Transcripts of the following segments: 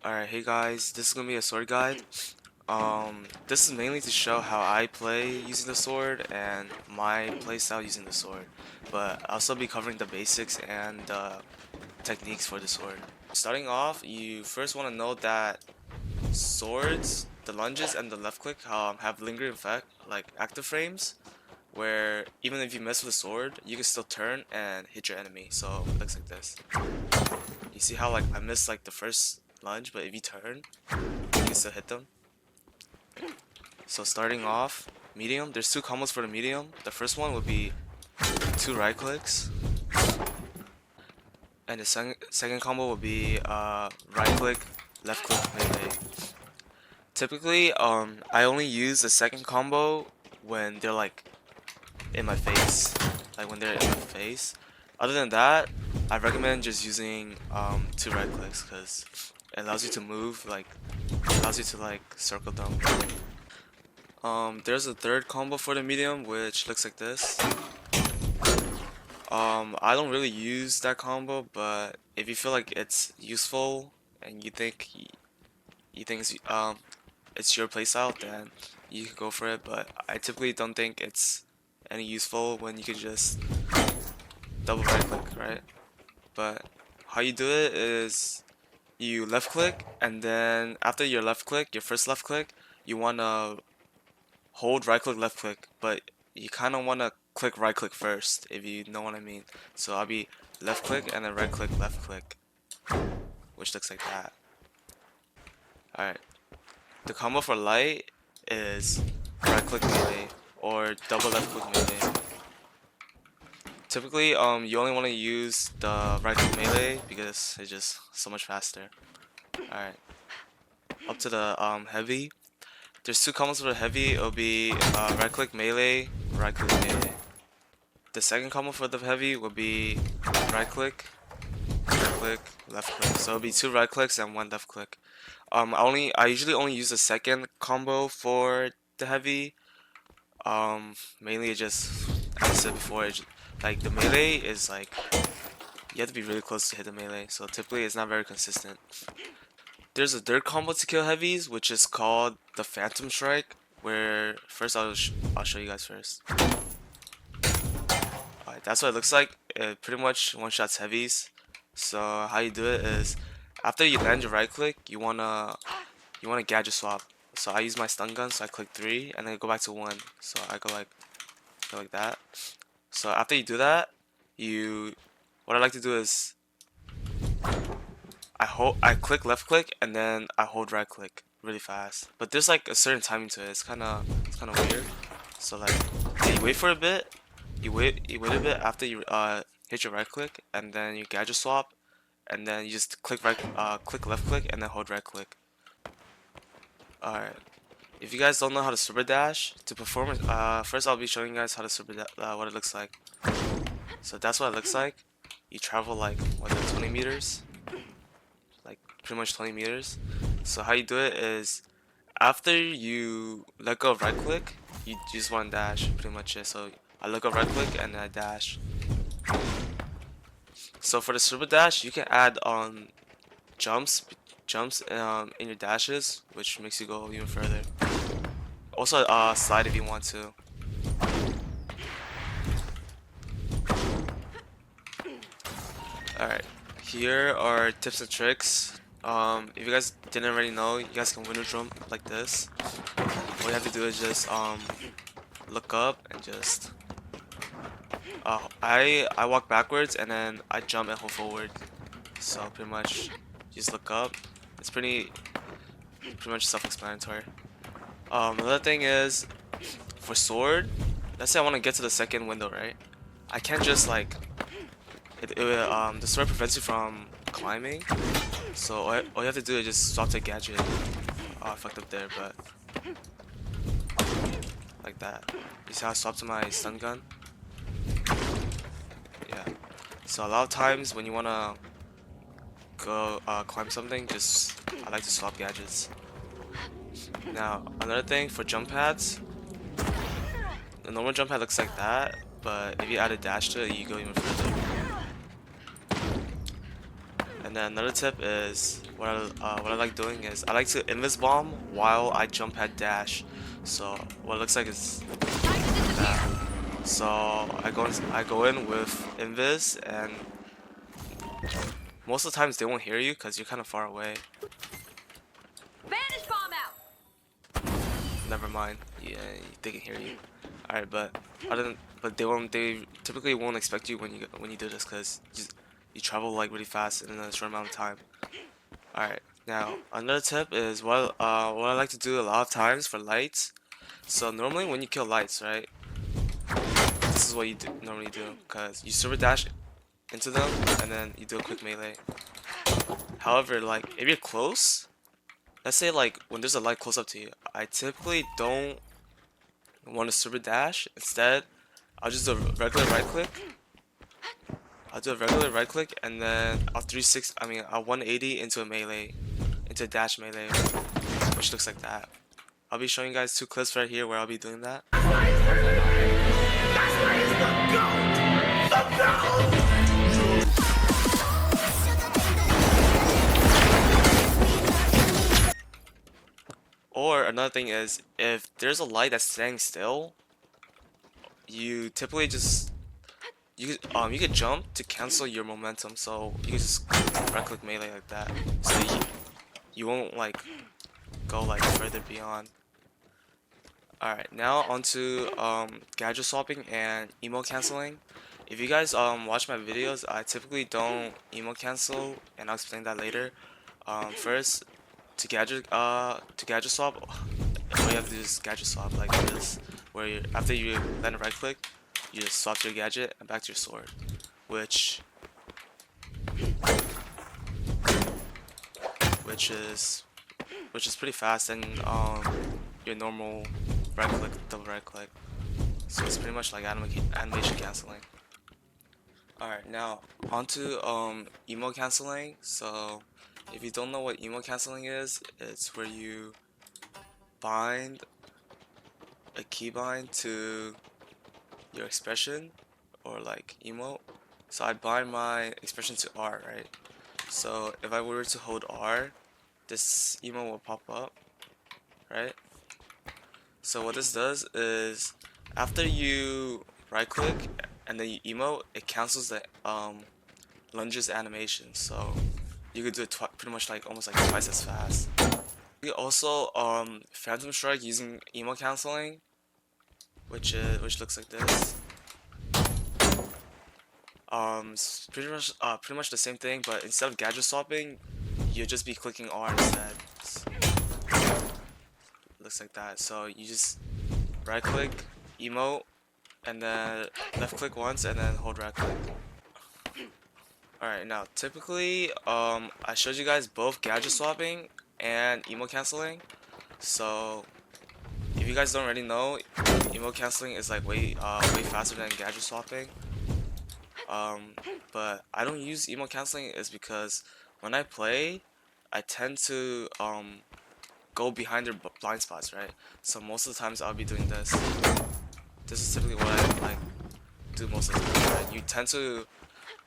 Alright, hey guys, this is gonna be a sword guide. This is mainly to show how I play using the sword and my playstyle using the sword. But I'll also be covering the basics and the techniques for the sword. Starting off, you first want to know that swords, the lunges and the left click have lingering effect, like active frames, where even if you mess with the sword, you can still turn and hit your enemy. So it looks like this. You see how like I missed like the first lunge, but if you turn, you can still hit them. So starting off, medium, there's two combos for the medium. The first one would be two right clicks, and the second combo would be right click, left click melee. Typically, I only use the second combo when they're like in my face, like when they're in my face. Other than that, I recommend just using two right clicks because it allows you to move, like allows you to like circle them. There's a third combo for the medium, which looks like this. I don't really use that combo, but if you feel like it's useful and you think it's your playstyle, then you can go for it. But I typically don't think it's any useful when you can just double right click, right? But how you do it is you left click, and then after your left click, your first left click, you wanna hold right click left click, but you kind of want to click right click first, if you know what I mean. So I'll be left click and then right click left click, which looks like that. Alright, the combo for light is right click melee or double left click melee. Typically you only want to use the right click melee because it's just so much faster. Alright, up to the heavy. There's two combos for the heavy. It'll be right click melee, right click melee. The second combo for the heavy would be right click, left click. So it'll be two right clicks and one left click. I usually only use the second combo for the heavy. Mainly it just, as I said before, like the melee is like you have to be really close to hit the melee. So typically it's not very consistent. There's a third combo to kill heavies, which is called the Phantom Strike. Where first I'll show you guys first. Alright, that's what it looks like. It pretty much one shots heavies. So how you do it is after you land your right click, you wanna gadget swap. So I use my stun gun, so I click 3 and then go back to 1. So I go like that. So after you do that, what I like to do is I click left click and then I hold right click really fast. But there's like a certain timing to it. It's kinda weird. So like yeah, you wait for a bit. You wait a bit after you hit your right click and then you gadget swap and then you just click left click and then hold right click. Alright. If you guys don't know how to super dash, to perform it, first I'll be showing you guys how to what it looks like. So that's what it looks like. You travel like 20 meters, like pretty much 20 meters. So how you do it is after you let go of right click, you just want to dash, pretty much it. So I let go of right click and then I dash. So for the super dash, you can add on jumps in your dashes, which makes you go even further. Also slide if you want to. Alright, here are tips and tricks. If you guys didn't already know, you guys can window jump like this. All you have to do is just look up and just I walk backwards and then I jump and hold forward. So pretty much just look up. It's pretty much self-explanatory. Another thing is for sword, let's say I want to get to the second window, right? I can't just like the sword prevents you from climbing. So all you have to do is just swap to gadget. Oh, I fucked up there, but like that. You see how I swapped to my stun gun? Yeah. So a lot of times when you wanna go climb something, I like to swap gadgets. Now another thing for jump pads, the normal jump pad looks like that, but if you add a dash to it, you go even further. And then another tip is what I like doing is I like to invis bomb while I jump head dash. So what it looks like is that. So I go in with invis, and most of the times they won't hear you because you're kind of far away. Vanish bomb out. Never mind. Yeah, they can hear you. Alright, but they typically won't expect you when you do this because you travel like really fast in a short amount of time. Alright, now another tip is what I like to do a lot of times for lights. So normally when you kill lights, right? This is what you normally do because you super dash into them and then you do a quick melee. However, like if you're close, let's say like when there's a light close up to you, I typically don't want to super dash. Instead, I'll just do a regular right click. I'll do a regular right click and then I'll 180 into a melee, into a dash melee, which looks like that. I'll be showing you guys 2 clips right here where I'll be doing that. Or another thing is, if there's a light that's standing still, you typically just you could jump to cancel your momentum. So you can just right click melee like that. So you won't like go like further beyond. Alright, now onto gadget swapping and emote canceling. If you guys watch my videos, I typically don't emote cancel, and I'll explain that later. First, to gadget swap, all you have to do is gadget swap like this, where after you land a right click, you just swap to your gadget and back to your sword, which is pretty fast than your normal right click, double right click. So it's pretty much like animation canceling. Alright, now onto emote canceling. So if you don't know what emote canceling is, it's where you bind a keybind to your expression or like emote. So I bind my expression to R, right? So if I were to hold R, this emote will pop up, right? So what this does is after you right click and then you emote, it cancels the lunges animation. So you could do it pretty much like almost like twice as fast. You can also phantom strike using emote canceling, which looks like this. It's pretty much the same thing, but instead of gadget swapping, you'll just be clicking R instead. Looks like that. So you just right click, emote, and then left click once, and then hold right click. Alright, now typically I showed you guys both gadget swapping and emote canceling. So if you guys don't already know, emote canceling is like way faster than gadget swapping. But I don't use emote canceling is because when I play, I tend to go behind their blind spots, right? So most of the times I'll be doing this. This is typically what I like do most of the time. Right? You tend to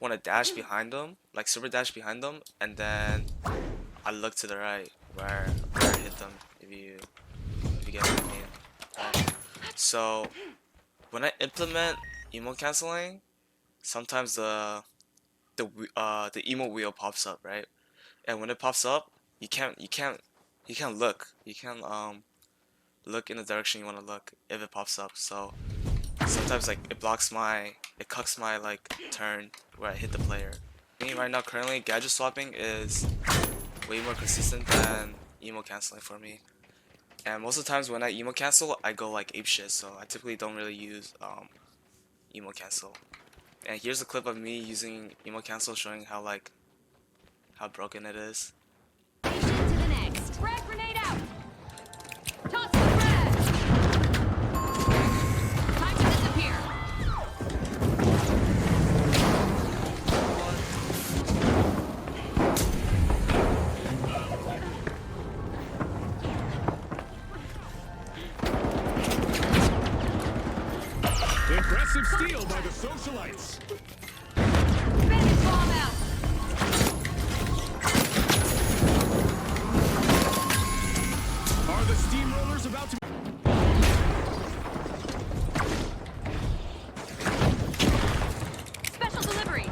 want to dash behind them, like super dash behind them, and then I look to the right where I hit them. If you get what I mean. Right? So when I implement emote canceling, sometimes the emote wheel pops up, right? And when it pops up, you can't look. You can't look in the direction you want to look if it pops up. So sometimes like it cucks my like turn where I hit the player. Me right now currently gadget swapping is way more consistent than emote canceling for me. And most of the times when I emote cancel, I go like apeshit, so I typically don't really use emote cancel. And here's a clip of me using emote cancel showing how broken it is. To the next. Frag grenade out. Toss the frag. Time to disappear. Impressive steal by the socialites. Vanish bomb out. Battle's about to. Special delivery.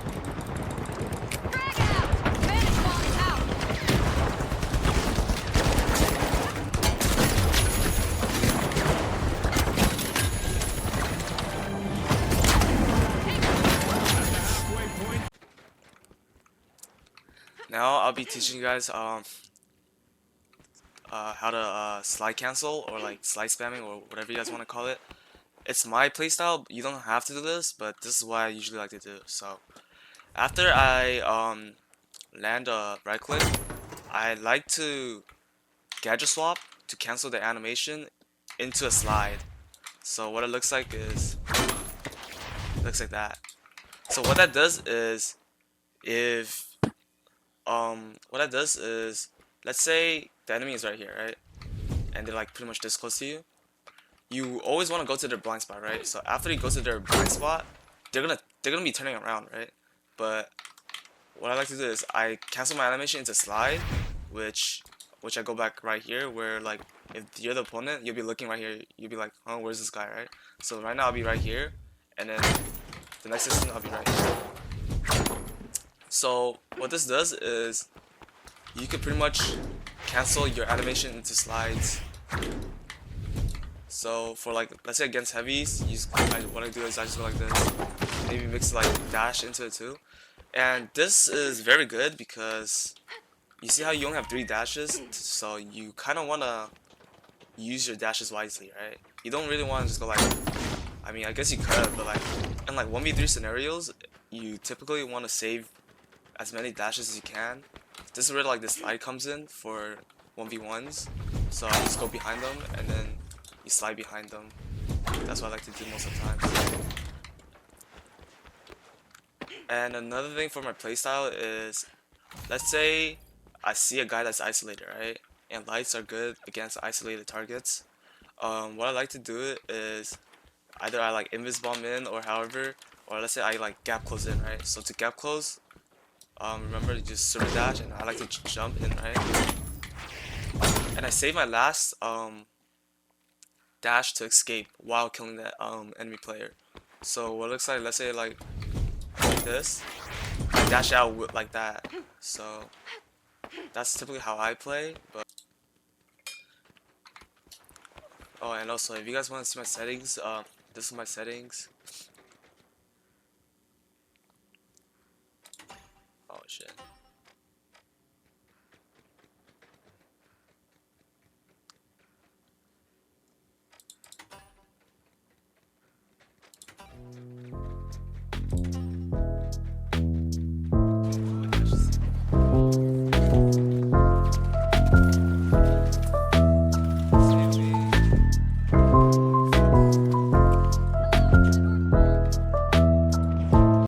Frag out. Vanish bomb out. Halfway point. Now I'll be teaching you guys how to slide cancel or like slide spamming or whatever you guys want to call it. It's my playstyle. You don't have to do this, but this is what I usually like to do. So after I land a right click, I like to gadget swap to cancel the animation into a slide. So what it looks like is looks like that. So what that does is if what that does is let's say the enemy is right here, right? And they're like pretty much this close to you. You always want to go to their blind spot, right? So after you go to their blind spot, they're gonna be turning around, right? But what I like to do is I cancel my animation into slide, which I go back right here where like if you're the opponent, you'll be looking right here. You'll be like, oh, where's this guy, right? So right now I'll be right here, and then the next instant I'll be right here. So what this does is you can pretty much cancel your animation into slides. So for like let's say against heavies, what I do is I just go like this. Maybe mix like dash into it too. And this is very good because you see how you only have 3 dashes, so you kind of want to use your dashes wisely, right? You don't really want to just go like, I mean, I guess you could, but like in like 1v3 scenarios, you typically want to save as many dashes as you can. This is where like this slide comes in for 1v1s. So I just go behind them and then you slide behind them. That's what I like to do most of the time. And another thing for my playstyle is, let's say I see a guy that's isolated, right? And lights are good against isolated targets. What I like to do is either I like invis bomb in or however, or let's say I like gap close in, right? So to gap close, remember to just super dash, and I like to jump in, right? And I save my last dash to escape while killing that enemy player. So what it looks like, let's say like this, I dash out with like that. So that's typically how I play. But oh, and also if you guys want to see my settings, this is my settings. Oh shit.